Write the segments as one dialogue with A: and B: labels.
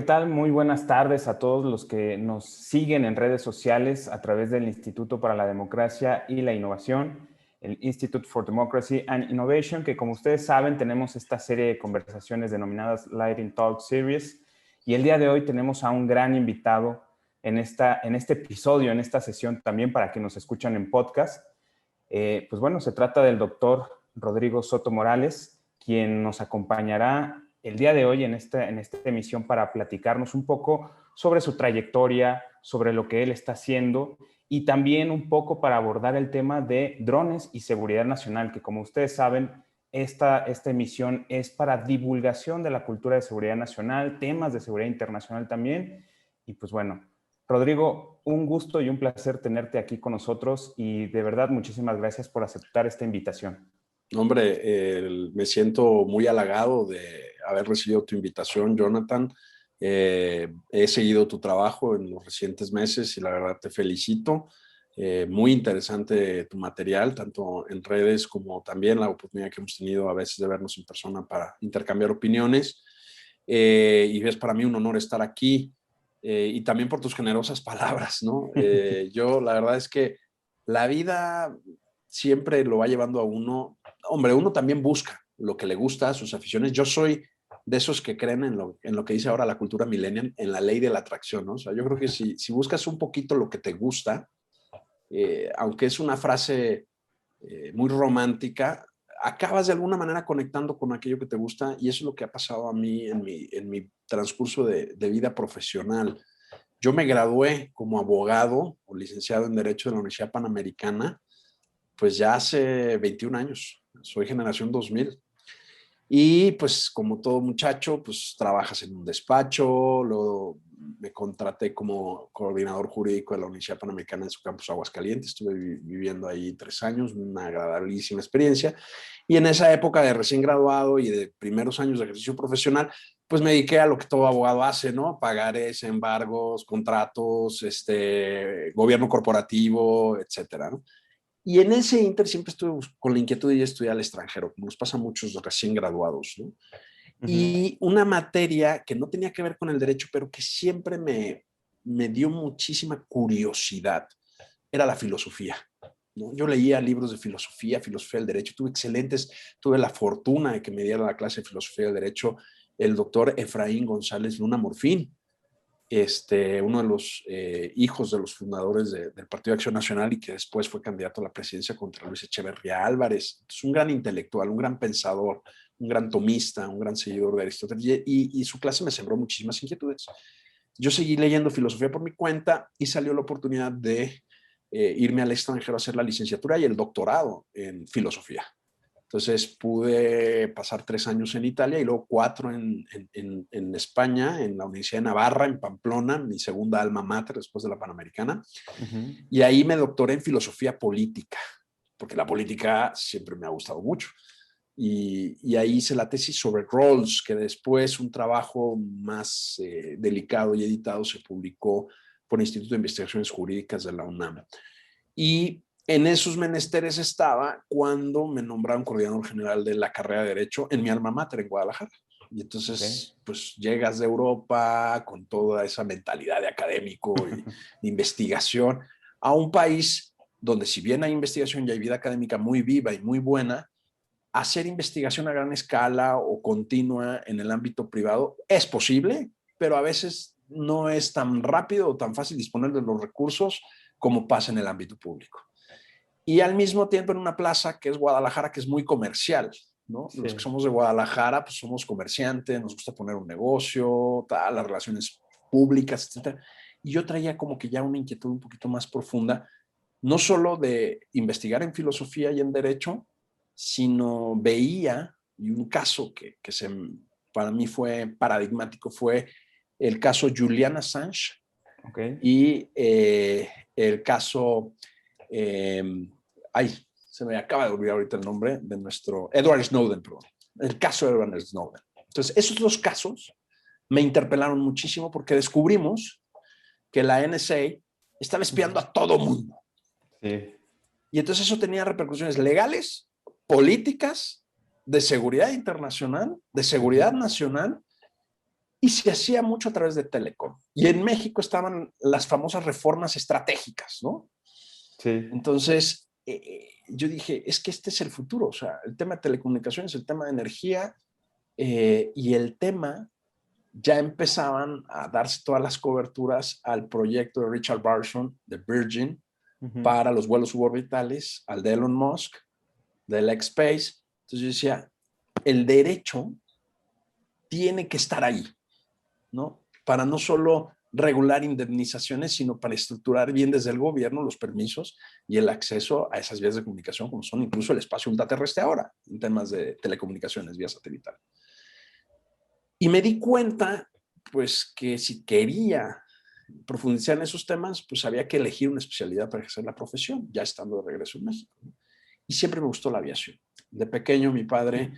A: tal? Muy buenas tardes a todos los que nos siguen en redes sociales a través del Instituto para la Democracia y la Innovación, el Institute for Democracy and Innovation, que como ustedes saben tenemos esta serie de conversaciones denominadas Lighting Talk Series, y el día de hoy tenemos a un gran invitado en este episodio, en esta sesión también para que nos escuchan en podcast. Pues bueno, se trata del doctor Rodrigo Soto Morales, quien nos acompañará el día de hoy en esta emisión para platicarnos un poco sobre su trayectoria, sobre lo que él está haciendo y también un poco para abordar el tema de drones y seguridad nacional, que como ustedes saben, esta emisión es para divulgación de la cultura de seguridad nacional, temas de seguridad internacional también. Y pues bueno, Rodrigo, un gusto y un placer tenerte aquí con nosotros y de verdad muchísimas gracias por aceptar esta invitación.
B: Hombre, me siento muy halagado de haber recibido tu invitación, Jonathan. He seguido tu trabajo en los recientes meses y la verdad te felicito. Muy interesante tu material, tanto en redes como también la oportunidad que hemos tenido a veces de vernos en persona para intercambiar opiniones. Y es para mí un honor estar aquí y también por tus generosas palabras, ¿no? Yo la verdad es que la vida siempre lo va llevando a uno. Hombre, uno también busca lo que le gusta, sus aficiones. Yo soy de esos que creen en lo que dice ahora la cultura millennial, en la ley de la atracción, ¿no? O sea, yo creo que si buscas un poquito lo que te gusta, aunque es una frase muy romántica, acabas de alguna manera conectando con aquello que te gusta y eso es lo que ha pasado a mí en mi transcurso de vida profesional. Yo me gradué como abogado o licenciado en Derecho de la Universidad Panamericana, pues ya hace 21 años. Soy generación 2000. Y pues como todo muchacho, pues trabajas en un despacho, luego me contraté como coordinador jurídico de la Universidad Panamericana en su campus Aguascalientes, estuve viviendo ahí 3 años, una agradabilísima experiencia, y en esa época de recién graduado y de primeros años de ejercicio profesional, pues me dediqué a lo que todo abogado hace, ¿no? Pagarés, embargos, contratos, gobierno corporativo, etcétera, ¿no? Y en ese inter siempre estuve con la inquietud de ir a estudiar al extranjero, como nos pasa a muchos recién graduados, ¿no? Y una materia que no tenía que ver con el derecho, pero que siempre me dio muchísima curiosidad, era la filosofía, ¿no? Yo leía libros de filosofía del derecho, tuve la fortuna de que me diera la clase de filosofía del derecho el doctor Efraín González Luna Morfín, uno de los hijos de los fundadores del Partido de Acción Nacional y que después fue candidato a la presidencia contra Luis Echeverría Álvarez. Es un gran intelectual, un gran pensador, un gran tomista, un gran seguidor de Aristóteles y su clase me sembró muchísimas inquietudes. Yo seguí leyendo filosofía por mi cuenta y salió la oportunidad de irme al extranjero a hacer la licenciatura y el doctorado en filosofía. Entonces pude pasar 3 años en Italia y luego 4 en España, en la Universidad de Navarra, en Pamplona, mi segunda alma mater después de la Panamericana. Y ahí me doctoré en filosofía política, porque la política siempre me ha gustado mucho. Y ahí hice la tesis sobre Rawls, que después un trabajo más delicado y editado se publicó por el Instituto de Investigaciones Jurídicas de la UNAM. Y en esos menesteres estaba cuando me nombraron coordinador general de la carrera de Derecho en mi alma mater en Guadalajara. Y entonces, pues llegas de Europa con toda esa mentalidad de académico y de investigación a un país donde si bien hay investigación y hay vida académica muy viva y muy buena, hacer investigación a gran escala o continua en el ámbito privado es posible, pero a veces no es tan rápido o tan fácil disponer de los recursos como pasa en el ámbito público. Y al mismo tiempo en una plaza que es Guadalajara, que es muy comercial, ¿no? Sí. Los que somos de Guadalajara, pues somos comerciantes, nos gusta poner un negocio, tal, las relaciones públicas, etcétera. Y yo traía como que ya una inquietud un poquito más profunda, no solo de investigar en filosofía y en derecho, sino veía, y un caso que para mí fue paradigmático fue el caso Julian Assange, y el caso... se me acaba de olvidar ahorita el nombre de nuestro Edward Snowden, perdón. El caso de Edward Snowden. Entonces, esos dos casos me interpelaron muchísimo porque descubrimos que la NSA estaba espiando a todo mundo. Sí. Y entonces eso tenía repercusiones legales, políticas, de seguridad internacional, de seguridad nacional y se hacía mucho a través de Telecom. Y en México estaban las famosas reformas estratégicas, ¿no?
A: Sí.
B: Entonces, yo dije, es que este es el futuro, o sea, el tema de telecomunicaciones, el tema de energía y el tema, ya empezaban a darse todas las coberturas al proyecto de Richard Branson, de Virgin, para los vuelos suborbitales, al de Elon Musk, del X-Space. Entonces yo decía, el derecho tiene que estar ahí, ¿no? Para no solo regular indemnizaciones, sino para estructurar bien desde el gobierno los permisos y el acceso a esas vías de comunicación, como son incluso el espacio ultraterrestre ahora, en temas de telecomunicaciones, vía satelital. Y me di cuenta, pues, que si quería profundizar en esos temas, pues había que elegir una especialidad para ejercer la profesión, ya estando de regreso en México, ¿no? Y siempre me gustó la aviación. De pequeño, mi padre,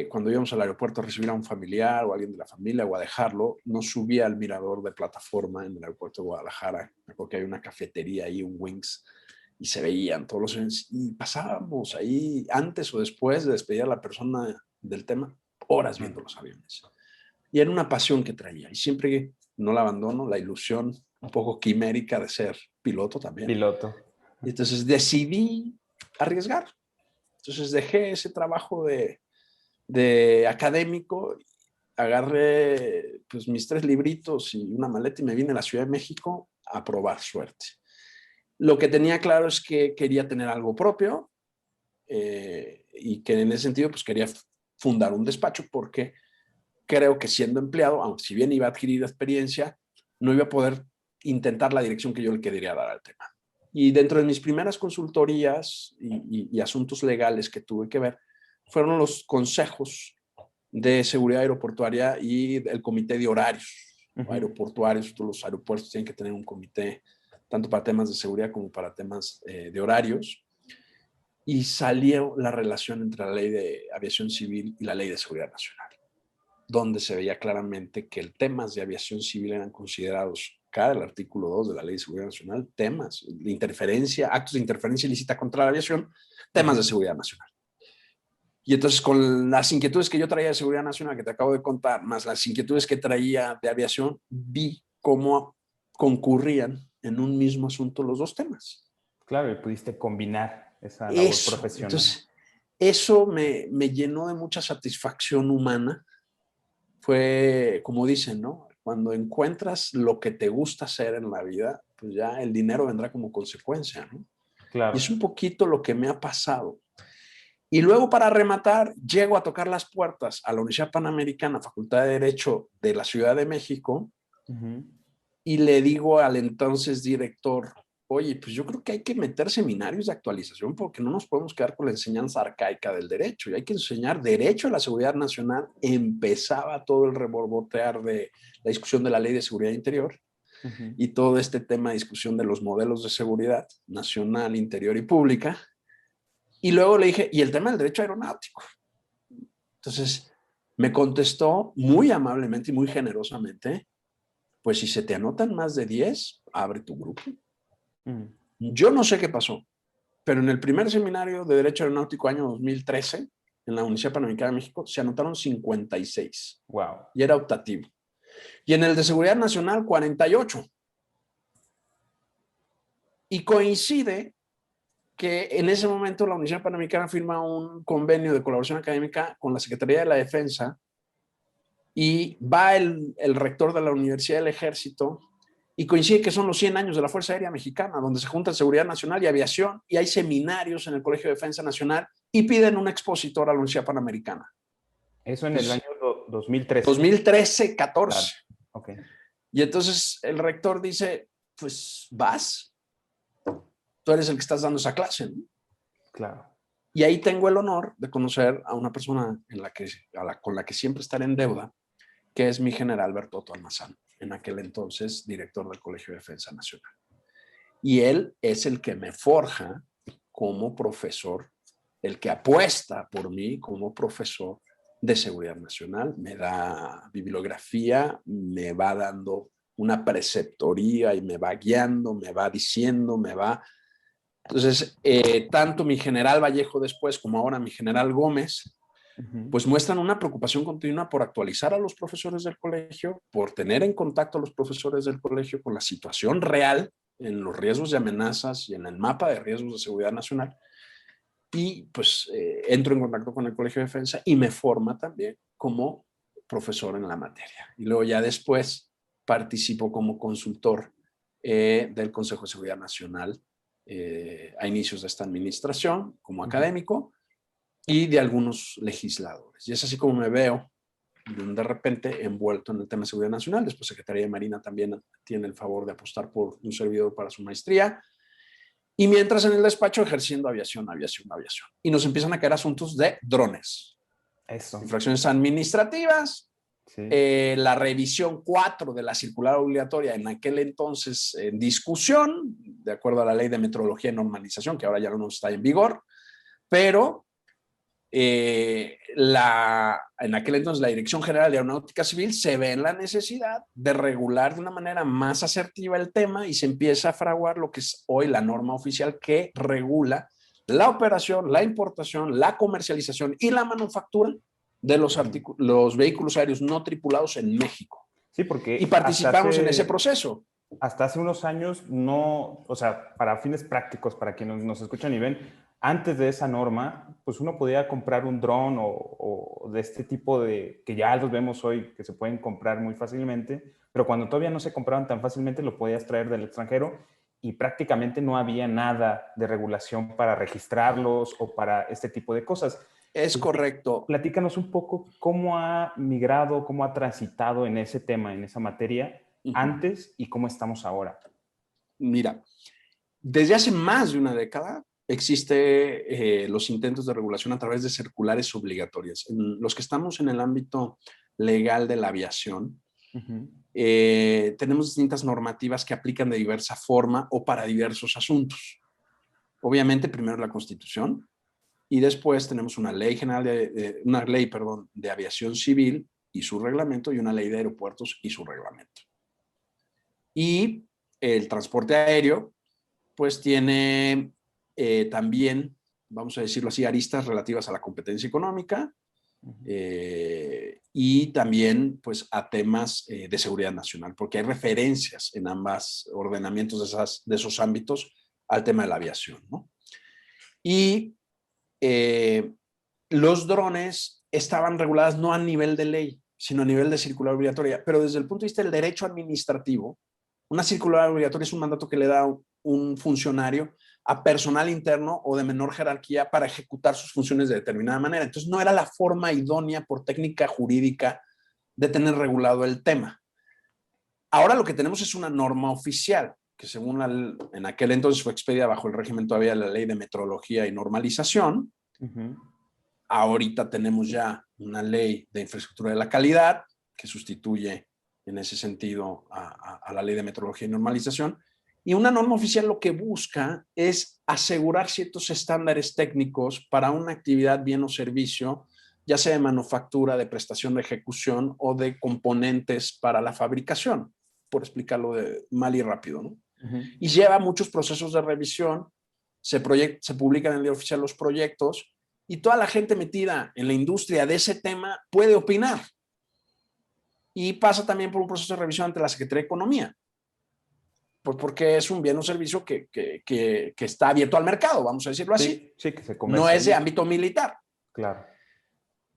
B: cuando íbamos al aeropuerto a recibir a un familiar o a alguien de la familia o a dejarlo, nos subía al mirador de plataforma en el aeropuerto de Guadalajara, porque hay una cafetería ahí, un Wings, y se veían todos los aviones, y pasábamos ahí antes o después de despedir a la persona del tema, horas viendo los aviones. Y era una pasión que traía, y siempre no la abandono, la ilusión un poco quimérica de ser piloto también.
A: Piloto.
B: Y entonces decidí arriesgar. Entonces dejé ese trabajo de académico, agarré pues mis 3 libritos y una maleta y me vine a la Ciudad de México a probar suerte. Lo que tenía claro es que quería tener algo propio y que en ese sentido pues quería fundar un despacho porque creo que siendo empleado, aunque si bien iba a adquirir experiencia, no iba a poder intentar la dirección que yo le quería dar al tema. Y dentro de mis primeras consultorías y asuntos legales que tuve que ver, fueron los consejos de seguridad aeroportuaria y el comité de horarios aeroportuarios. Todos los aeropuertos tienen que tener un comité, tanto para temas de seguridad como para temas de horarios. Y salió la relación entre la ley de aviación civil y la ley de seguridad nacional, donde se veía claramente que el temas de aviación civil eran considerados, cada el artículo 2 de la Ley de Seguridad Nacional, temas de interferencia, actos de interferencia ilícita contra la aviación, temas de seguridad nacional. Y entonces con las inquietudes que yo traía de seguridad nacional, que te acabo de contar, más las inquietudes que traía de aviación, vi cómo concurrían en un mismo asunto los dos temas.
A: Claro, y pudiste combinar esa labor profesional.
B: Entonces, eso me llenó de mucha satisfacción humana. Fue, como dicen, ¿no? Cuando encuentras lo que te gusta hacer en la vida, pues ya el dinero vendrá como consecuencia, ¿no?
A: Claro.
B: Y es un poquito lo que me ha pasado. Y luego, para rematar, llego a tocar las puertas a la Universidad Panamericana, Facultad de Derecho de la Ciudad de México, y le digo al entonces director, oye, pues yo creo que hay que meter seminarios de actualización porque no nos podemos quedar con la enseñanza arcaica del derecho y hay que enseñar derecho a la seguridad nacional. Empezaba todo el reborbotear de la discusión de la Ley de Seguridad Interior y todo este tema de discusión de los modelos de seguridad nacional, interior y pública. Y luego le dije, y el tema del derecho aeronáutico. Entonces me contestó muy amablemente y muy generosamente, pues si se te anotan más de 10, abre tu grupo. Yo no sé qué pasó, pero en el primer seminario de Derecho Aeronáutico año 2013, en la Universidad Panamericana de México, se anotaron 56.
A: Wow.
B: Y era optativo. Y en el de Seguridad Nacional, 48. Y coincide que en ese momento la Universidad Panamericana firma un convenio de colaboración académica con la Secretaría de la Defensa y va el rector de la Universidad del Ejército y coincide que son los 100 años de la Fuerza Aérea Mexicana, donde se juntan seguridad nacional y aviación, y hay seminarios en el Colegio de Defensa Nacional y piden un expositor a la Universidad Panamericana.
A: Eso en el año 2013.
B: 2013, 14.
A: Claro. Okay.
B: Y entonces el rector dice, pues vas, tú eres el que estás dando esa clase, ¿no?
A: Claro.
B: Y ahí tengo el honor de conocer a una persona con la que siempre estaré en deuda, que es mi general Bertotto Almazán, en aquel entonces director del Colegio de Defensa Nacional. Y él es el que me forja como profesor, el que apuesta por mí como profesor de seguridad nacional. Me da bibliografía, me va dando una preceptoría y me va guiando, me va diciendo, me va... Entonces, tanto mi general Vallejo después como ahora mi general Gómez pues muestran una preocupación continua por actualizar a los profesores del colegio, por tener en contacto a los profesores del colegio con la situación real en los riesgos y amenazas y en el mapa de riesgos de seguridad nacional. Y pues entro en contacto con el Colegio de Defensa y me forma también como profesor en la materia. Y luego ya después participo como consultor del Consejo de Seguridad Nacional a inicios de esta administración como académico y de algunos legisladores. Y es así como me veo de repente envuelto en el tema de seguridad nacional. Después Secretaría de Marina también tiene el favor de apostar por un servidor para su maestría. Y mientras en el despacho ejerciendo aviación. Y nos empiezan a caer asuntos de drones.
A: Eso.
B: Infracciones administrativas.
A: Sí.
B: La revisión 4 de la circular obligatoria en aquel entonces en discusión, de acuerdo a la ley de metrología y normalización, que ahora ya no está en vigor, pero en aquel entonces la Dirección General de Aeronáutica Civil se ve en la necesidad de regular de una manera más asertiva el tema y se empieza a fraguar lo que es hoy la norma oficial que regula la operación, la importación, la comercialización y la manufactura de los vehículos aéreos no tripulados en México.
A: Sí, porque
B: y participamos en ese proceso.
A: Hasta hace unos años no, o sea, para fines prácticos, para quienes nos escuchan y ven, antes de esa norma, pues uno podía comprar un dron o de este tipo de, que ya los vemos hoy, que se pueden comprar muy fácilmente, pero cuando todavía no se compraban tan fácilmente, lo podías traer del extranjero y prácticamente no había nada de regulación para registrarlos o para este tipo de cosas.
B: Es correcto.
A: Platícanos un poco cómo ha migrado, cómo ha transitado en ese tema, en esa materia, antes y cómo estamos ahora.
B: Mira, desde hace más de una década existen los intentos de regulación a través de circulares obligatorias. Los que estamos en el ámbito legal de la aviación, tenemos distintas normativas que aplican de diversa forma o para diversos asuntos. Obviamente, primero la Constitución y después tenemos una ley general de aviación civil y su reglamento y una ley de aeropuertos y su reglamento. Y el transporte aéreo, pues tiene también, vamos a decirlo así, aristas relativas a la competencia económica y también pues a temas de seguridad nacional, porque hay referencias en ambos ordenamientos de esos ámbitos al tema de la aviación, ¿no? Y los drones estaban reguladas no a nivel de ley, sino a nivel de circular obligatoria, pero desde el punto de vista del derecho administrativo, una circular obligatoria es un mandato que le da un funcionario a personal interno o de menor jerarquía para ejecutar sus funciones de determinada manera. Entonces no era la forma idónea por técnica jurídica de tener regulado el tema. Ahora lo que tenemos es una norma oficial que según en aquel entonces fue expedida bajo el régimen todavía de la ley de metrología y normalización. Ahorita tenemos ya una ley de infraestructura de la calidad que sustituye en ese sentido a la ley de metrología y normalización. Y una norma oficial lo que busca es asegurar ciertos estándares técnicos para una actividad, bien o servicio, ya sea de manufactura, de prestación de ejecución o de componentes para la fabricación, por explicarlo mal y rápido, ¿no? Y lleva muchos procesos de revisión, se publican en el Diario Oficial los proyectos y toda la gente metida en la industria de ese tema puede opinar. Y pasa también por un proceso de revisión ante la Secretaría de Economía, pues porque es un bien o servicio que está abierto al mercado, vamos a decirlo así.
A: Sí, que se
B: no es de ámbito militar.
A: Claro.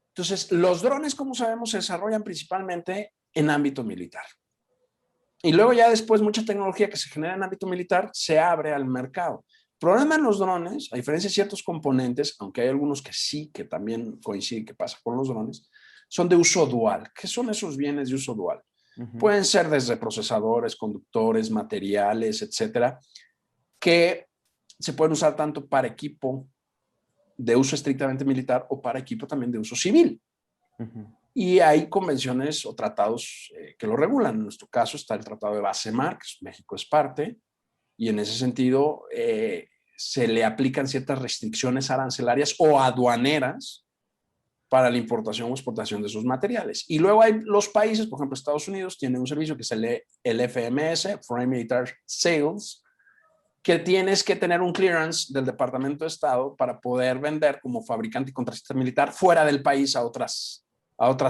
B: Entonces, los drones, como sabemos, se desarrollan principalmente en ámbito militar. Y luego ya después mucha tecnología que se genera en ámbito militar se abre al mercado. El problema en los drones, a diferencia de ciertos componentes, aunque hay algunos que sí, que también coinciden que pasa con los drones, son de uso dual. ¿Qué son esos bienes de uso dual? Pueden ser desde procesadores, conductores, materiales, etcétera, que se pueden usar tanto para equipo de uso estrictamente militar o para equipo también de uso civil. Y hay convenciones o tratados que lo regulan. En nuestro caso está el Tratado de Base-Mar, que México es parte, y en ese sentido se le aplican ciertas restricciones arancelarias o aduaneras para la importación o exportación de esos materiales. Y luego hay los países, por ejemplo, Estados Unidos tiene un servicio que es el FMS, Foreign Military Sales, que tienes que tener un clearance del Departamento de Estado para poder vender como fabricante y contratista militar fuera del país a otras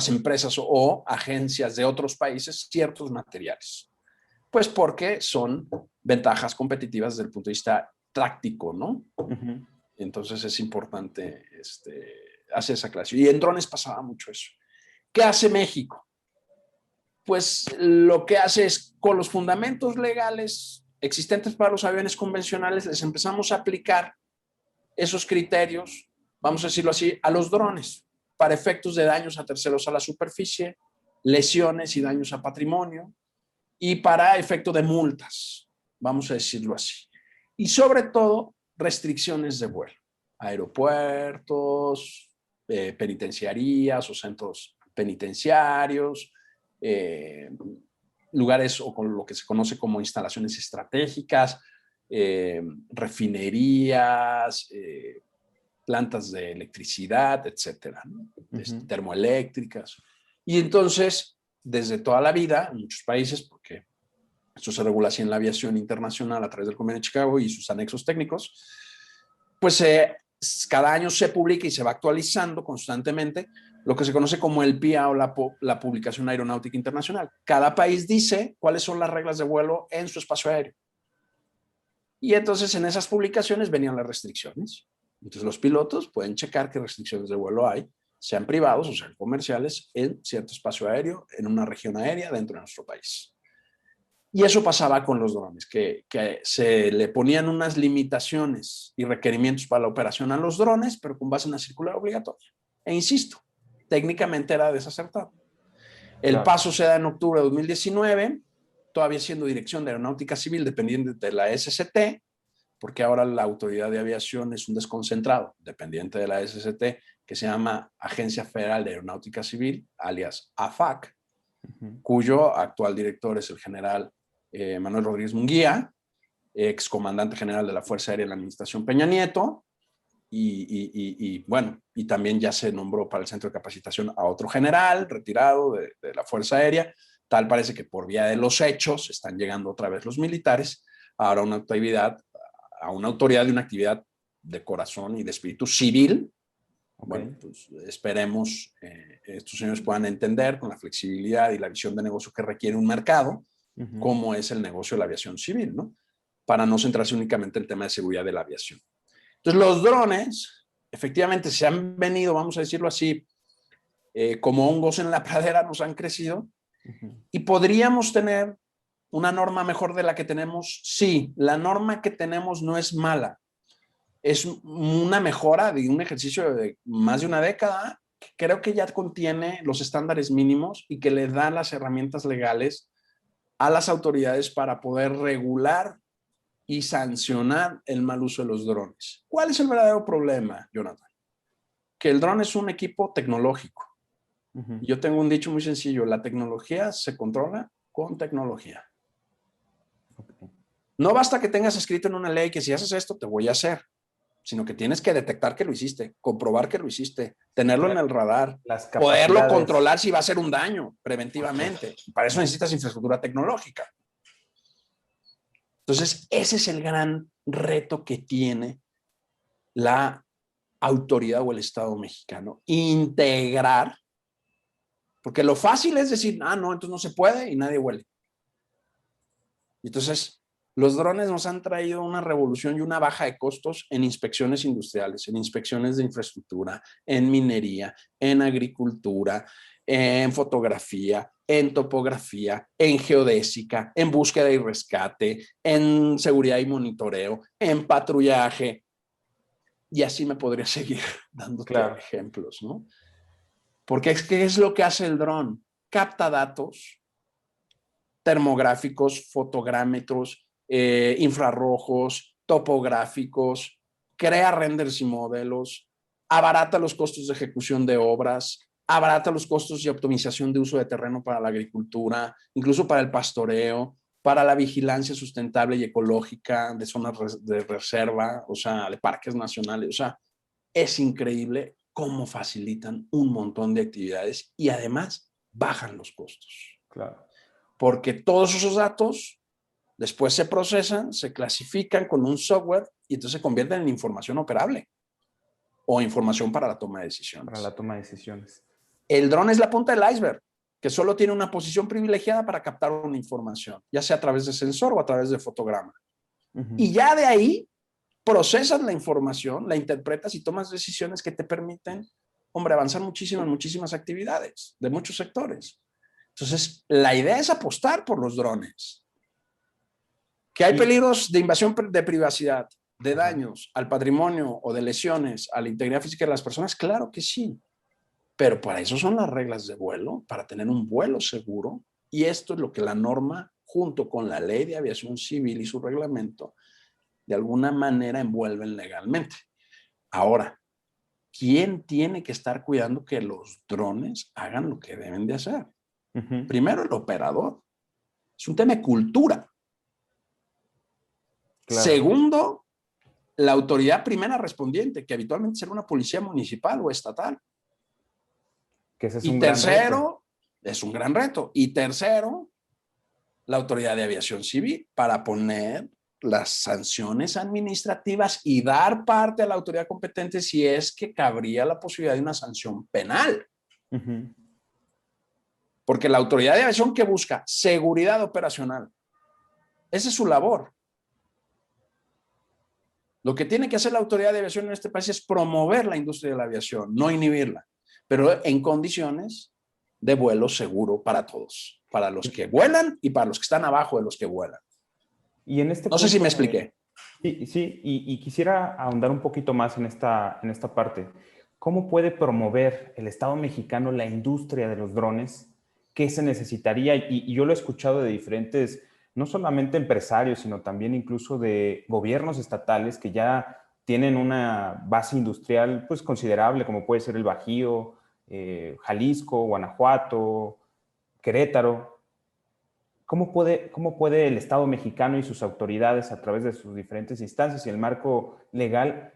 B: empresas o agencias de otros países ciertos materiales. Pues porque son ventajas competitivas desde el punto de vista táctico, ¿no? Uh-huh. Entonces es importante hacer esa clase. Y en drones pasaba mucho eso. ¿Qué hace México? Pues lo que hace es, con los fundamentos legales existentes para los aviones convencionales, les empezamos a aplicar esos criterios, vamos a decirlo así, a los drones, para efectos de daños a terceros a la superficie, lesiones y daños a patrimonio, y para efecto de multas, vamos a decirlo así. Y sobre todo, restricciones de vuelo. Aeropuertos, penitenciarías o centros penitenciarios, lugares o con lo que se conoce como instalaciones estratégicas, refinerías, plantas de electricidad, etcétera, ¿no? Uh-huh. Termoeléctricas. Y entonces, desde toda la vida, en muchos países, porque esto se regula así en la aviación internacional a través del Convenio de Chicago y sus anexos técnicos, pues cada año se publica y se va actualizando constantemente lo que se conoce como el PIA o la Publicación Aeronáutica Internacional. Cada país dice cuáles son las reglas de vuelo en su espacio aéreo. Y entonces en esas publicaciones venían las restricciones. Entonces los pilotos pueden checar qué restricciones de vuelo hay, sean privados o sean comerciales, en cierto espacio aéreo, en una región aérea dentro de nuestro país. Y eso pasaba con los drones, que se le ponían unas limitaciones y requerimientos para la operación a los drones, pero con base en la circular obligatoria. E insisto, técnicamente era desacertado. El paso se da en octubre de 2019, todavía siendo Dirección de Aeronáutica Civil dependiente de la SCT, porque ahora la Autoridad de Aviación es un desconcentrado dependiente de la SCT, que se llama Agencia Federal de Aeronáutica Civil, alias AFAC, cuyo actual director es el general Manuel Rodríguez Munguía, excomandante general de la Fuerza Aérea de la Administración Peña Nieto, y también ya se nombró para el centro de capacitación a otro general retirado de la Fuerza Aérea. Tal parece que por vía de los hechos están llegando otra vez los militares ahora a una autoridad de una actividad de corazón y de espíritu civil. Okay. Bueno, pues esperemos estos señores puedan entender con la flexibilidad y la visión de negocio que requiere un mercado, cómo es el negocio de la aviación civil, ¿no? Para no centrarse únicamente en el tema de seguridad de la aviación. Entonces, los drones, efectivamente, se han venido, vamos a decirlo así, como hongos en la pradera, nos han crecido, y podríamos tener una norma mejor de la que tenemos. Sí, la norma que tenemos no es mala. Es una mejora de un ejercicio de más de una década que creo que ya contiene los estándares mínimos y que le da las herramientas legales a las autoridades para poder regular y sancionar el mal uso de los drones. ¿Cuál es el verdadero problema, Jonathan? Que el dron es un equipo tecnológico. Yo tengo un dicho muy sencillo: la tecnología se controla con tecnología. No basta que tengas escrito en una ley que si haces esto te voy a hacer, sino que tienes que detectar que lo hiciste, comprobar que lo hiciste, tenerlo en el radar, poderlo controlar si va a ser un daño preventivamente. Para eso necesitas infraestructura tecnológica. Entonces, ese es el gran reto que tiene la autoridad o el Estado mexicano: integrar, porque lo fácil es decir, no, entonces no se puede y nadie huele. Entonces, los drones nos han traído una revolución y una baja de costos en inspecciones industriales, en inspecciones de infraestructura, en minería, en agricultura, en fotografía, en topografía, en geodésica, en búsqueda y rescate, en seguridad y monitoreo, en patrullaje. Y así me podría seguir dándote ejemplos, ¿no? Porque ¿qué es lo que hace el dron? Capta datos termográficos, fotográmetros, infrarrojos, topográficos, crea renders y modelos, abarata los costos de ejecución de obras, abarata los costos y optimización de uso de terreno para la agricultura, incluso para el pastoreo, para la vigilancia sustentable y ecológica de zonas de reserva, o sea, de parques nacionales. O sea, es increíble cómo facilitan un montón de actividades y además bajan los costos.
A: Claro.
B: Porque todos esos datos después se procesan, se clasifican con un software y entonces se convierten en información operable o información para la toma de decisiones.
A: Para la toma de decisiones.
B: El dron es la punta del iceberg, que solo tiene una posición privilegiada para captar una información, ya sea a través de sensor o a través de fotograma. Y ya de ahí procesas la información, la interpretas y tomas decisiones que te permiten, hombre, avanzar muchísimo en muchísimas actividades de muchos sectores. Entonces, la idea es apostar por los drones. ¿Que hay peligros de invasión de privacidad, de daños al patrimonio o de lesiones a la integridad física de las personas? Claro que sí. Pero para eso son las reglas de vuelo, para tener un vuelo seguro. Y esto es lo que la norma, junto con la Ley de Aviación Civil y su reglamento, de alguna manera envuelven legalmente. Ahora, ¿quién tiene que estar cuidando que los drones hagan lo que deben de hacer? Primero, el operador. Es un tema de cultura. Claro. Segundo, la autoridad primera respondiente, que habitualmente será una policía municipal o estatal.
A: Que ese es
B: y tercero, es un gran reto. Y tercero, la autoridad de aviación civil para poner las sanciones administrativas y dar parte a la autoridad competente si es que cabría la posibilidad de una sanción penal. Porque la autoridad de aviación que busca seguridad operacional, esa es su labor. Lo que tiene que hacer la autoridad de aviación en este país es promover la industria de la aviación, no inhibirla, pero en condiciones de vuelo seguro para todos, para los que vuelan y para los que están abajo de los que vuelan.
A: Y en este
B: no sé si me expliqué.
A: Sí, y quisiera ahondar un poquito más en esta parte. ¿Cómo puede promover el Estado mexicano la industria de los drones? ¿Qué se necesitaría? Y yo lo he escuchado de diferentes, no solamente empresarios, sino también incluso de gobiernos estatales que ya tienen una base industrial pues considerable, como puede ser el Bajío, Jalisco, Guanajuato, Querétaro. ¿Cómo puede el Estado mexicano y sus autoridades, a través de sus diferentes instancias y el marco legal,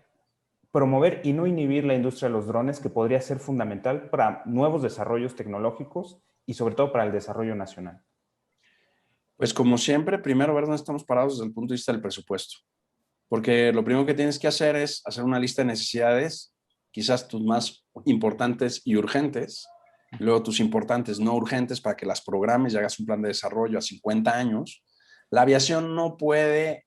A: promover y no inhibir la industria de los drones, que podría ser fundamental para nuevos desarrollos tecnológicos y sobre todo para el desarrollo nacional?
B: Pues como siempre, primero ver dónde estamos parados desde el punto de vista del presupuesto. Porque lo primero que tienes que hacer es hacer una lista de necesidades, quizás tus más importantes y urgentes, luego tus importantes no urgentes para que las programes y hagas un plan de desarrollo a 50 años. La aviación no puede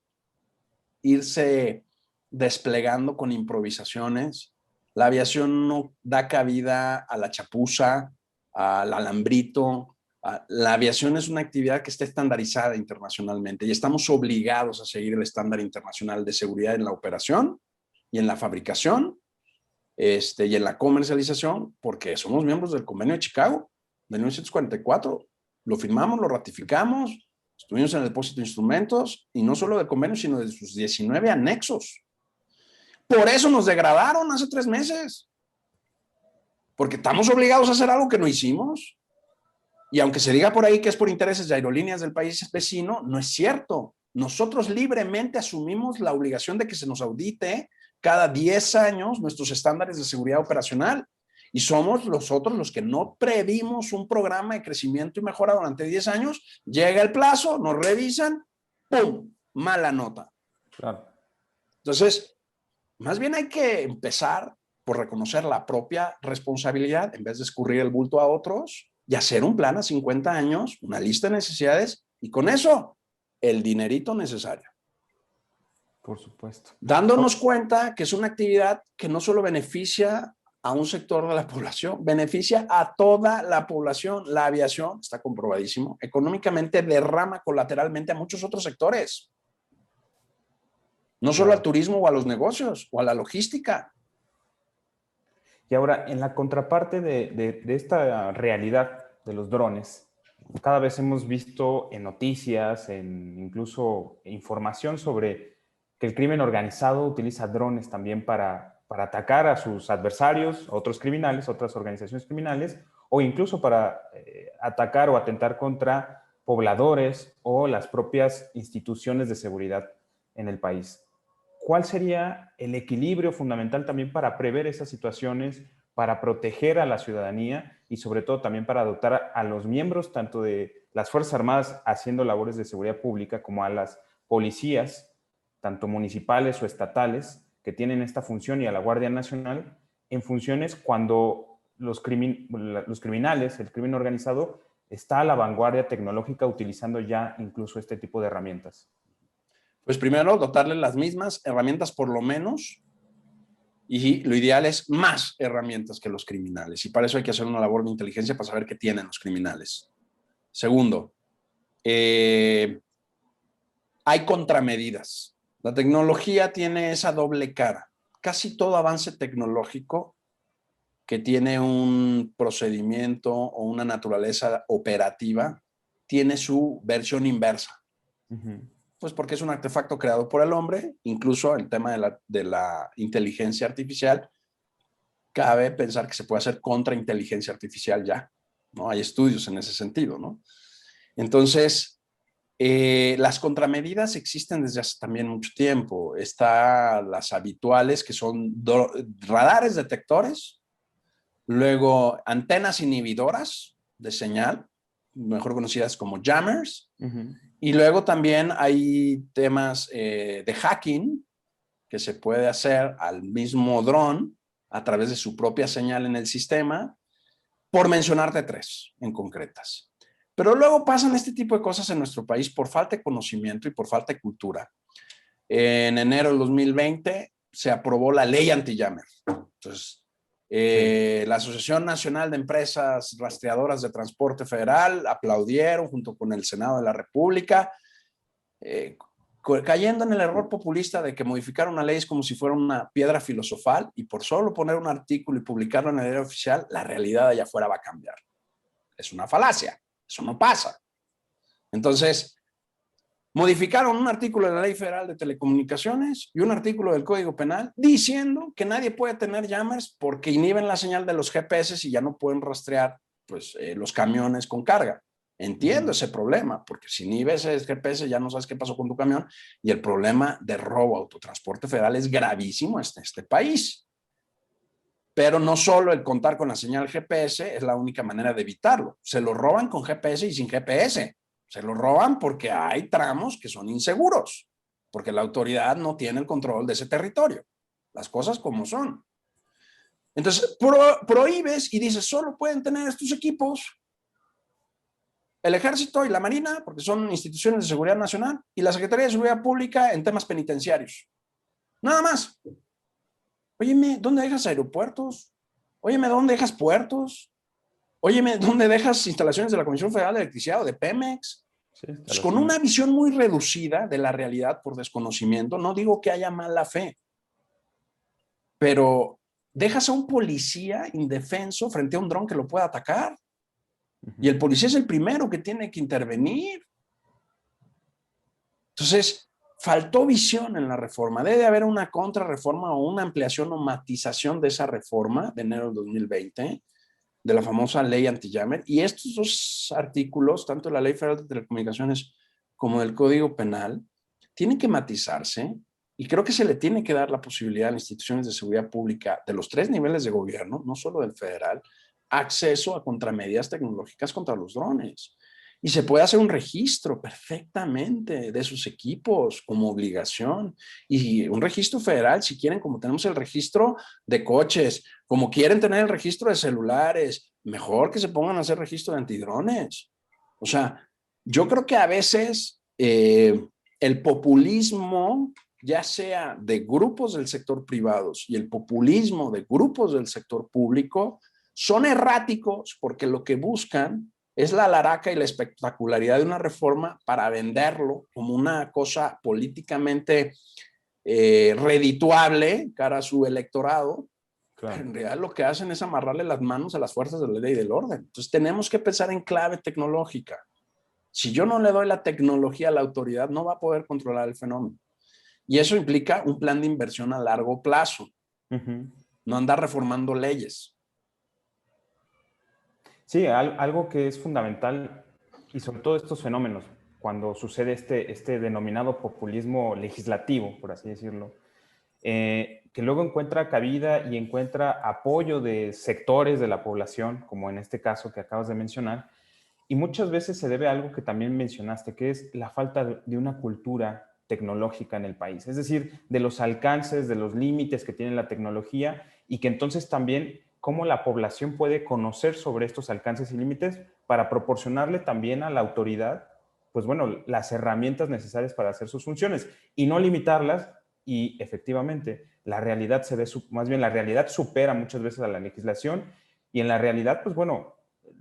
B: irse desplegando con improvisaciones. La aviación no da cabida a la chapuza, al alambrito. La aviación es una actividad que está estandarizada internacionalmente y estamos obligados a seguir el estándar internacional de seguridad en la operación y en la fabricación y en la comercialización, porque somos miembros del Convenio de Chicago de 1944. Lo firmamos, lo ratificamos, estuvimos en el depósito de instrumentos y no solo del convenio, sino de sus 19 anexos. Por eso nos degradaron hace 3 meses, porque estamos obligados a hacer algo que no hicimos. Y aunque se diga por ahí que es por intereses de aerolíneas del país vecino, no es cierto. Nosotros libremente asumimos la obligación de que se nos audite cada 10 años nuestros estándares de seguridad operacional. Y somos nosotros los que no previmos un programa de crecimiento y mejora durante 10 años. Llega el plazo, nos revisan, ¡pum! Mala nota.
A: Claro.
B: Entonces, más bien hay que empezar por reconocer la propia responsabilidad en vez de escurrir el bulto a otros y hacer un plan a 50 años, una lista de necesidades y con eso el dinerito necesario.
A: Por supuesto.
B: Dándonos cuenta que es una actividad que no solo beneficia a un sector de la población, beneficia a toda la población. La aviación, está comprobadísimo, económicamente derrama colateralmente a muchos otros sectores. No solo al turismo o a los negocios o a la logística.
A: Y ahora, en la contraparte de esta realidad de los drones, cada vez hemos visto en noticias, en incluso información sobre que el crimen organizado utiliza drones también para atacar a sus adversarios, a otros criminales, otras organizaciones criminales, o incluso para atacar o atentar contra pobladores o las propias instituciones de seguridad en el país. ¿Cuál sería el equilibrio fundamental también para prever esas situaciones, para proteger a la ciudadanía y sobre todo también para dotar a los miembros tanto de las Fuerzas Armadas haciendo labores de seguridad pública como a las policías, tanto municipales o estatales, que tienen esta función y a la Guardia Nacional en funciones cuando los criminales, el crimen organizado, está a la vanguardia tecnológica utilizando ya incluso este tipo de herramientas.
B: Pues primero, dotarle las mismas herramientas por lo menos, y lo ideal es más herramientas que los criminales. Y para eso hay que hacer una labor de inteligencia para saber qué tienen los criminales. Segundo, hay contramedidas. La tecnología tiene esa doble cara. Casi todo avance tecnológico que tiene un procedimiento o una naturaleza operativa tiene su versión inversa. Pues porque es un artefacto creado por el hombre. Incluso el tema de la inteligencia artificial, cabe pensar que se puede hacer contra inteligencia artificial ya, ¿no? Hay estudios en ese sentido, ¿no? Entonces, las contramedidas existen desde hace también mucho tiempo. Están las habituales, que son radares detectores, luego antenas inhibidoras de señal, mejor conocidas como jammers, y luego también hay temas de hacking que se puede hacer al mismo dron a través de su propia señal en el sistema, por mencionarte 3 en concretas. Pero luego pasan este tipo de cosas en nuestro país por falta de conocimiento y por falta de cultura. En enero del 2020 se aprobó la ley anti-jammer. Entonces, la Asociación Nacional de Empresas Rastreadoras de Transporte Federal aplaudieron junto con el Senado de la República, cayendo en el error populista de que modificar una ley es como si fuera una piedra filosofal y por solo poner un artículo y publicarlo en el diario oficial, la realidad allá afuera va a cambiar. Es una falacia, eso no pasa. Entonces, modificaron un artículo de la Ley Federal de Telecomunicaciones y un artículo del Código Penal diciendo que nadie puede tener jammers porque inhiben la señal de los GPS y ya no pueden rastrear pues, los camiones con carga. Entiendo ese problema, porque si inhibes el GPS ya no sabes qué pasó con tu camión, y el problema de robo a autotransporte federal es gravísimo en este país. Pero no solo el contar con la señal GPS es la única manera de evitarlo. Se lo roban con GPS y sin GPS. Se lo roban porque hay tramos que son inseguros, porque la autoridad no tiene el control de ese territorio. Las cosas como son. Entonces, prohíbes y dices, solo pueden tener estos equipos el Ejército y la Marina, porque son instituciones de seguridad nacional, y la Secretaría de Seguridad Pública en temas penitenciarios. Nada más. Óyeme, ¿dónde dejas aeropuertos? Óyeme, ¿dónde dejas puertos? Óyeme, ¿dónde dejas instalaciones de la Comisión Federal de Electricidad o de Pemex? Sí, pues con una visión muy reducida de la realidad por desconocimiento, no digo que haya mala fe, pero dejas a un policía indefenso frente a un dron que lo pueda atacar. Y el policía es el primero que tiene que intervenir. Entonces, faltó visión en la reforma. Debe haber una contrarreforma o una ampliación o matización de esa reforma de enero del 2020, de la famosa ley anti-jammer. Y estos 2 artículos, tanto de la Ley Federal de Telecomunicaciones como del Código Penal, tienen que matizarse, y creo que se le tiene que dar la posibilidad a las instituciones de seguridad pública de los 3 niveles de gobierno, no solo del federal, acceso a contramedidas tecnológicas contra los drones. Y se puede hacer un registro perfectamente de sus equipos como obligación. Y un registro federal, si quieren, como tenemos el registro de coches, como quieren tener el registro de celulares, mejor que se pongan a hacer registro de antidrones. O sea, yo creo que a veces el populismo, ya sea de grupos del sector privados y el populismo de grupos del sector público, son erráticos porque lo que buscan es la alaraca y la espectacularidad de una reforma para venderlo como una cosa políticamente redituable cara a su electorado. Claro. Pero en realidad lo que hacen es amarrarle las manos a las fuerzas de la ley y del orden. Entonces tenemos que pensar en clave tecnológica. Si yo no le doy la tecnología a la autoridad, no va a poder controlar el fenómeno. Y eso implica un plan de inversión a largo plazo. No andar reformando leyes.
A: Sí, algo que es fundamental, y sobre todo estos fenómenos, cuando sucede este denominado populismo legislativo, por así decirlo, que luego encuentra cabida y encuentra apoyo de sectores de la población, como en este caso que acabas de mencionar, y muchas veces se debe a algo que también mencionaste, que es la falta de una cultura tecnológica en el país, es decir, de los alcances, de los límites que tiene la tecnología y que entonces también cómo la población puede conocer sobre estos alcances y límites para proporcionarle también a la autoridad, pues bueno, las herramientas necesarias para hacer sus funciones y no limitarlas. Y efectivamente, la realidad se ve, más bien la realidad supera muchas veces a la legislación y en la realidad, pues bueno,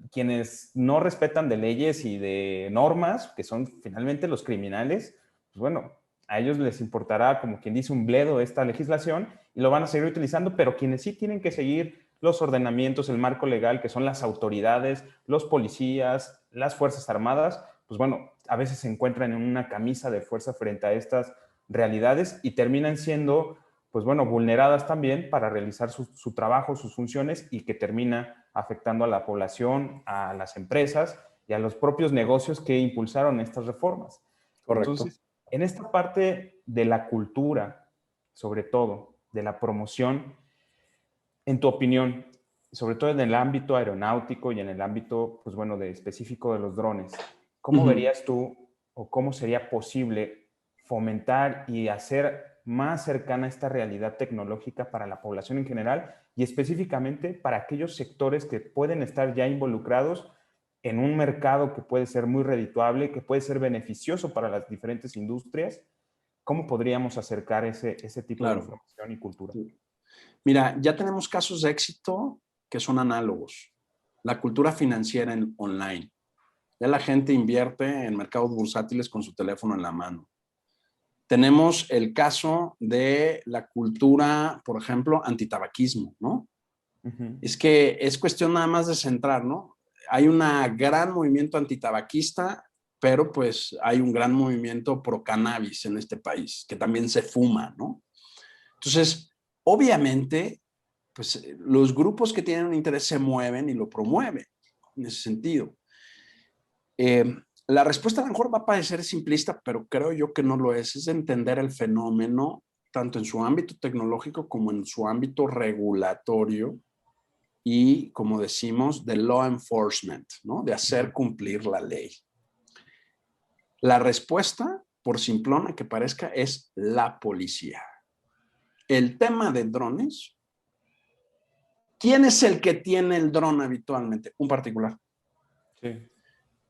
A: quienes no respetan de leyes y de normas, que son finalmente los criminales, pues bueno, a ellos les importará, como quien dice, un bledo esta legislación y lo van a seguir utilizando, pero quienes sí tienen que seguir los ordenamientos, el marco legal, que son las autoridades, los policías, las Fuerzas Armadas, pues bueno, a veces se encuentran en una camisa de fuerza frente a estas realidades y terminan siendo, pues bueno, vulneradas también para realizar su trabajo, sus funciones y que termina afectando a la población, a las empresas y a los propios negocios que impulsaron estas reformas.
B: Correcto.
A: Entonces, en esta parte de la cultura, sobre todo, de la promoción, en tu opinión, sobre todo en el ámbito aeronáutico y en el ámbito, pues bueno, de específico de los drones, ¿cómo verías tú o cómo sería posible fomentar y hacer más cercana esta realidad tecnológica para la población en general y específicamente para aquellos sectores que pueden estar ya involucrados en un mercado que puede ser muy redituable, que puede ser beneficioso para las diferentes industrias? ¿Cómo podríamos acercar ese tipo de
B: Claro.
A: información y cultura?
B: Mira, ya tenemos casos de éxito que son análogos. La cultura financiera en online. Ya la gente invierte en mercados bursátiles con su teléfono en la mano. Tenemos el caso de la cultura, por ejemplo, antitabaquismo, ¿no? Es que es cuestión nada más de centrar, ¿no? Hay un gran movimiento antitabaquista, pero pues hay un gran movimiento pro cannabis en este país, que también se fuma, ¿no? Entonces, obviamente, pues los grupos que tienen un interés se mueven y lo promueven en ese sentido. La respuesta a lo mejor va a parecer simplista, pero creo yo que no lo es entender el fenómeno tanto en su ámbito tecnológico como en su ámbito regulatorio y, como decimos, de law enforcement, ¿no? De hacer cumplir la ley. La respuesta, por simplona que parezca, es la policía. El tema de drones, ¿quién es el que tiene el dron habitualmente? Un particular.
A: Sí.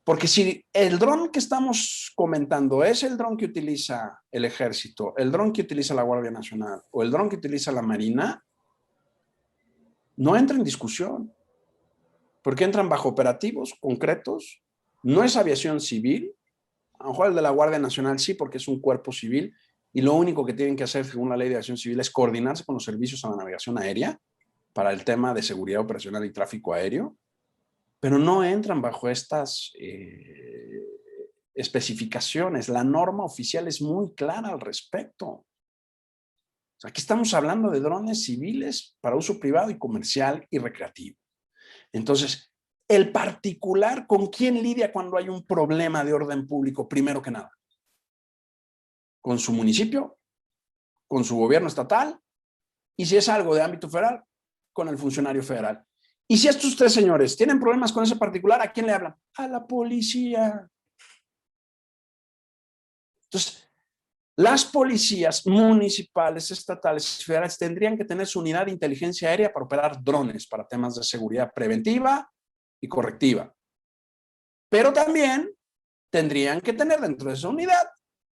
B: Porque si el dron que estamos comentando es el dron que utiliza el ejército, el dron que utiliza la Guardia Nacional o el dron que utiliza la Marina, no entra en discusión, porque entran bajo operativos concretos, no es aviación civil, a lo mejor el de la Guardia Nacional sí, porque es un cuerpo civil, y lo único que tienen que hacer según la ley de aviación civil es coordinarse con los servicios a la navegación aérea para el tema de seguridad operacional y tráfico aéreo, pero no entran bajo estas especificaciones. La norma oficial es muy clara al respecto. O sea, aquí estamos hablando de drones civiles para uso privado y comercial y recreativo. Entonces, el particular, ¿con quién lidia cuando hay un problema de orden público? Primero que nada, con su municipio, con su gobierno estatal, y si es algo de ámbito federal, con el funcionario federal. Y si estos tres señores tienen problemas con ese particular, ¿a quién le hablan? A la policía. Entonces, las policías municipales, estatales y federales tendrían que tener su unidad de inteligencia aérea para operar drones para temas de seguridad preventiva y correctiva. Pero también tendrían que tener dentro de esa unidad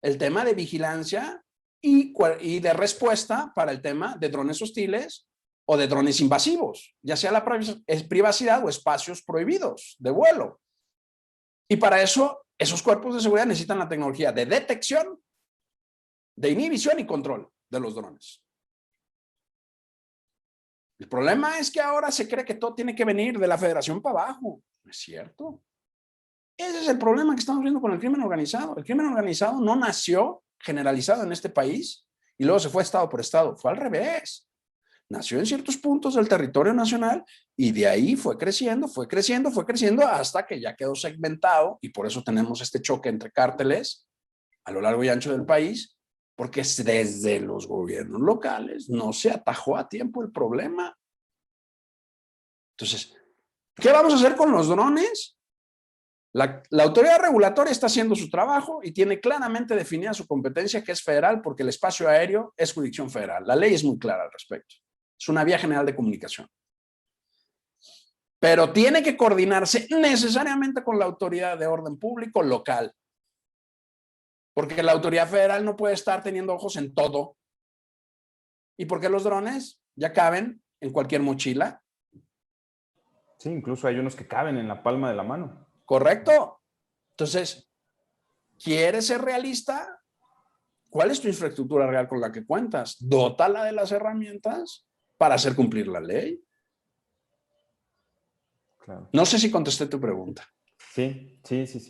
B: el tema de vigilancia y de respuesta para el tema de drones hostiles o de drones invasivos, ya sea la privacidad o espacios prohibidos de vuelo. Y para eso, esos cuerpos de seguridad necesitan la tecnología de detección, de inhibición y control de los drones. El problema es que ahora se cree que todo tiene que venir de la federación para abajo. No es cierto. Ese es el problema que estamos viendo con el crimen organizado. El crimen organizado no nació generalizado en este país y luego se fue estado por estado. Fue al revés. Nació en ciertos puntos del territorio nacional y de ahí fue creciendo hasta que ya quedó segmentado y por eso tenemos este choque entre cárteles a lo largo y ancho del país porque desde los gobiernos locales no se atajó a tiempo el problema. Entonces, ¿qué vamos a hacer con los drones? La autoridad regulatoria está haciendo su trabajo y tiene claramente definida su competencia, que es federal, porque el espacio aéreo es jurisdicción federal. La ley es muy clara al respecto. Es una vía general de comunicación. Pero tiene que coordinarse necesariamente con la autoridad de orden público local. Porque la autoridad federal no puede estar teniendo ojos en todo. ¿Y por qué los drones ya caben en cualquier mochila?
A: Sí, incluso hay unos que caben en la palma de la mano.
B: Correcto. Entonces, ¿quieres ser realista? ¿Cuál es tu infraestructura real con la que cuentas? Dótala de las herramientas para hacer cumplir la ley.
A: Claro.
B: No sé si contesté tu pregunta.
A: Sí.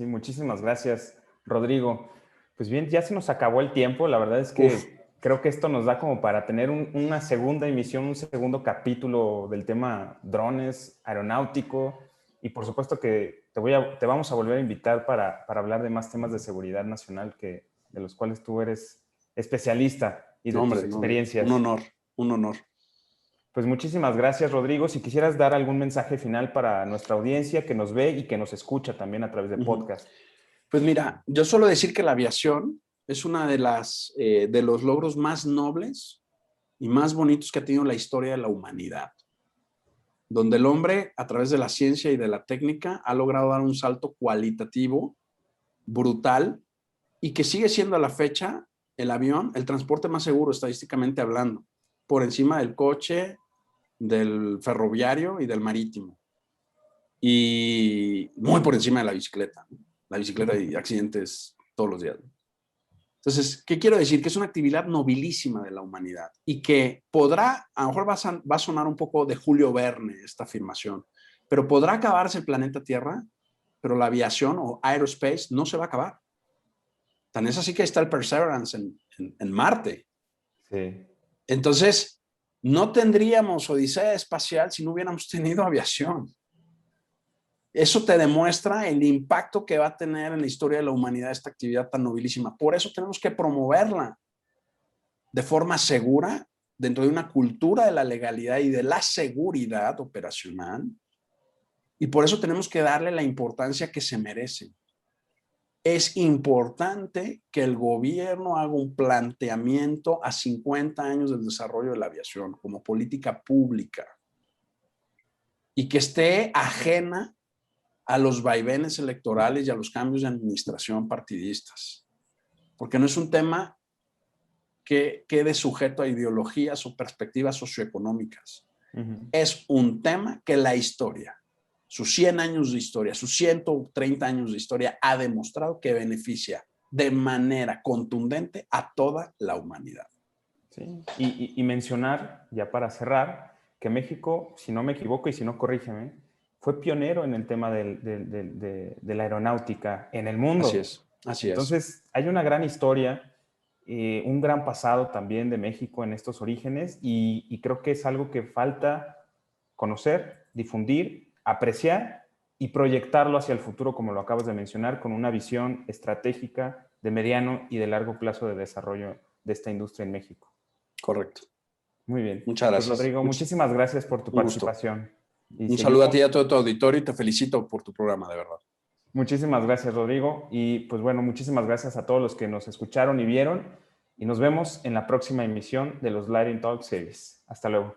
A: Muchísimas gracias, Rodrigo. Pues bien, ya se nos acabó el tiempo. La verdad es que creo que esto nos da como para tener una segunda emisión, un segundo capítulo del tema drones, aeronáutico. Y por supuesto que te vamos a volver a invitar para hablar de más temas de seguridad nacional de los cuales tú eres especialista y de tus experiencias.
B: Un honor.
A: Pues muchísimas gracias, Rodrigo. Si quisieras dar algún mensaje final para nuestra audiencia que nos ve y que nos escucha también a través de podcast.
B: Pues mira, yo suelo decir que la aviación es una de los logros más nobles y más bonitos que ha tenido la historia de la humanidad, donde el hombre, a través de la ciencia y de la técnica, ha logrado dar un salto cualitativo brutal y que sigue siendo a la fecha el avión el transporte más seguro estadísticamente hablando, por encima del coche, del ferroviario y del marítimo, y muy por encima de la bicicleta. La bicicleta y accidentes todos los días. Entonces, ¿qué quiero decir? Que es una actividad nobilísima de la humanidad y que podrá, a lo mejor va a sonar un poco de Julio Verne esta afirmación, pero podrá acabarse el planeta Tierra, pero la aviación o aerospace no se va a acabar. Tan es así que está el Perseverance en Marte.
A: Sí.
B: Entonces, no tendríamos odisea espacial si no hubiéramos tenido aviación. Eso te demuestra el impacto que va a tener en la historia de la humanidad esta actividad tan nobilísima. Por eso tenemos que promoverla de forma segura, dentro de una cultura de la legalidad y de la seguridad operacional. Y por eso tenemos que darle la importancia que se merece. Es importante que el gobierno haga un planteamiento a 50 años del desarrollo de la aviación como política pública y que esté ajena a los vaivenes electorales y a los cambios de administración partidistas. Porque no es un tema que quede sujeto a ideologías o perspectivas socioeconómicas. Es un tema que la historia, sus 100 años de historia, sus 130 años de historia, ha demostrado que beneficia de manera contundente a toda la humanidad.
A: Sí. Y mencionar, ya para cerrar, que México, si no me equivoco y si no, corrígeme, fue pionero en el tema de la aeronáutica en el mundo.
B: Así es.
A: Entonces, hay una gran historia, un gran pasado también de México en estos orígenes y creo que es algo que falta conocer, difundir, apreciar y proyectarlo hacia el futuro, como lo acabas de mencionar, con una visión estratégica de mediano y de largo plazo de desarrollo de esta industria en México.
B: Correcto.
A: Muy bien.
B: Muchas gracias.
A: Pues, Rodrigo, muchísimas gracias por tu participación.
B: Un saludo a ti y a todo tu auditorio y te felicito por tu programa, de verdad. Muchísimas
A: gracias, Rodrigo. Y pues bueno, muchísimas gracias a todos los que nos escucharon y vieron. Y nos vemos en la próxima emisión de los Lighting Talk Series. Hasta luego.